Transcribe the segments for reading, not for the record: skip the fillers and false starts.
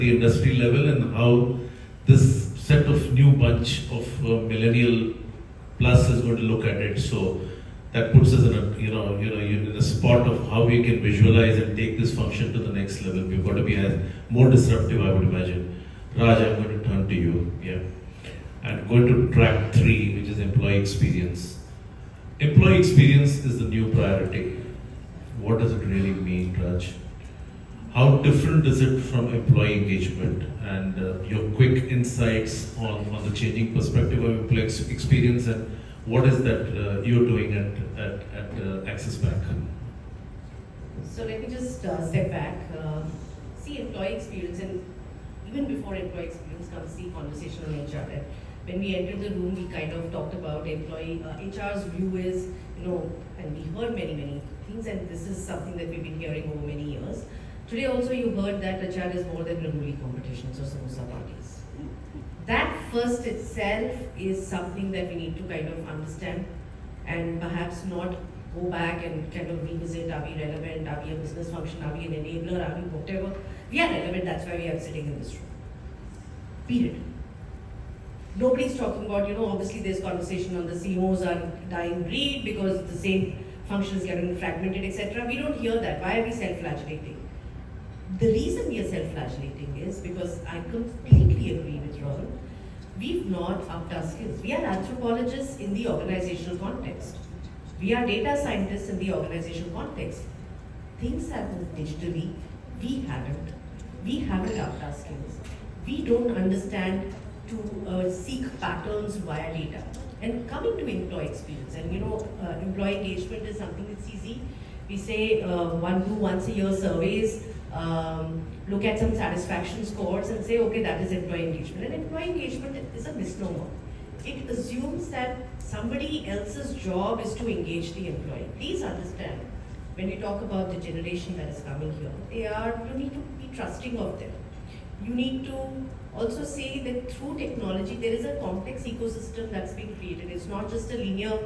the industry level and how this set of new bunch of millennial plus is going to look at it. So that puts us in a in a spot of how we can visualize and take this function to the next level. We've got to be more disruptive, I would imagine. Raj, I'm going to turn to you. Yeah, and going to track 3, which is employee experience. Employee experience is the new priority. What does it really mean, Raj? How different is it from employee engagement? And your quick insights on the changing perspective of employee experience, and what is that you're doing at Axis Bank? So let me just step back. See employee experience, and even before employee experience comes the conversation on HR. Right? When we entered the room, we kind of talked about employee HR's view is, and we heard many things, and this is something that we've been hearing over many years. Today also you heard that HR is more than Rangoli competitions or samosa parties. That first itself is something that we need to kind of understand and perhaps not go back and kind of revisit, are we relevant, are we a business function, are we an enabler, are we whatever. We are relevant, that's why we are sitting in this room. Period. Nobody's talking about, obviously there's conversation on the CEOs are dying breed because the same function is getting fragmented, etc. We don't hear that. Why are we self-flagellating? The reason we are self-flagellating is because I completely agree with Ron. We've not upped our skills. We are anthropologists in the organizational context. We are data scientists in the organizational context. Things have moved digitally. We haven't. We haven't upped our skills. We don't understand to seek patterns via data. And coming to employee experience, and employee engagement is something that's easy. We say do once a year surveys, look at some satisfaction scores and say, okay, that is employee engagement. And employee engagement is a misnomer. It assumes that somebody else's job is to engage the employee. Please understand, when we talk about the generation that is coming here, you need to be trusting of them. You need to also say that through technology, there is a complex ecosystem that's been created. It's not just a linear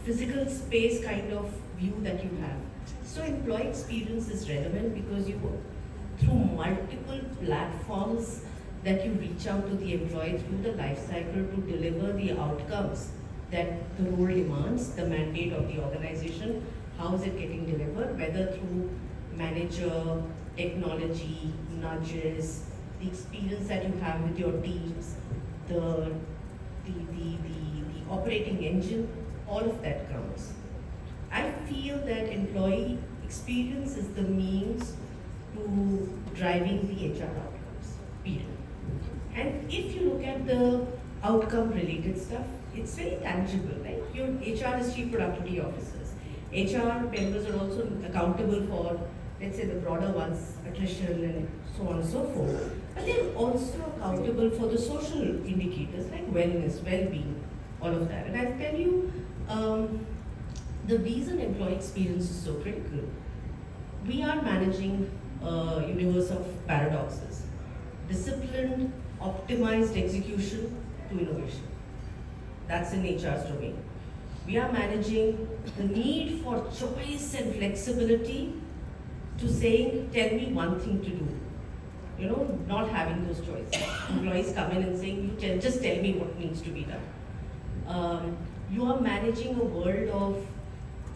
physical space kind of view that you have. So employee experience is relevant because through multiple platforms that you reach out to the employee through the life cycle to deliver the outcomes that the role demands, the mandate of the organization, how is it getting delivered, whether through manager, technology, nudges, the experience that you have with your teams, the operating engine, all of that counts. I feel that employee experience is the means to driving the HR outcomes, period. And if you look at the outcome related stuff, it's very tangible, right? Your HR is chief productivity officers. HR members are also accountable for, let's say, the broader ones, attrition and so on and so forth. But they're also accountable for the social indicators like wellness, well-being, all of that. And I'll tell you, the reason employee experience is so critical, we are managing a universe of paradoxes. Disciplined, optimized execution to innovation. That's in HR's domain. We are managing the need for choice and flexibility to saying, tell me one thing to do. Not having those choices. Employees come in and saying, just tell me what needs to be done. You are managing a world of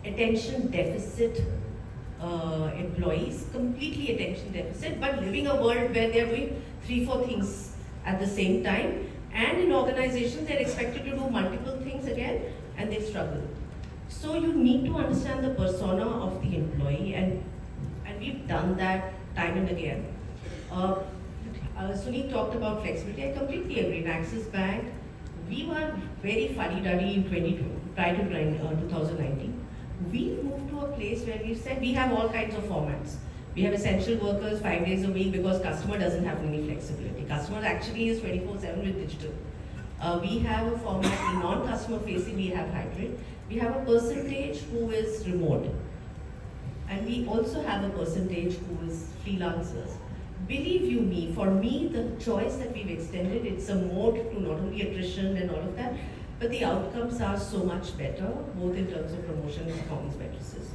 attention deficit employees, completely attention deficit, but living a world where they're doing 3-4 things at the same time. And in organizations, they're expected to do multiple things again, and they struggle. So you need to understand the persona of the employee, and we've done that time and again. Sunil talked about flexibility. I completely agree. In Axis Bank, we were very fuddy-duddy in 2020, prior to 2019. We moved to a place where we said we have all kinds of formats. We have essential workers 5 days a week because customer doesn't have any flexibility. Customer actually is 24/7 with digital. We have a format in non-customer facing, we have hybrid. We have a percentage who is remote. And we also have a percentage who is freelancers. Believe you me, for me, the choice that we've extended, it's a mode to not only attrition and all of that, but the outcomes are so much better, both in terms of promotion and performance matrices.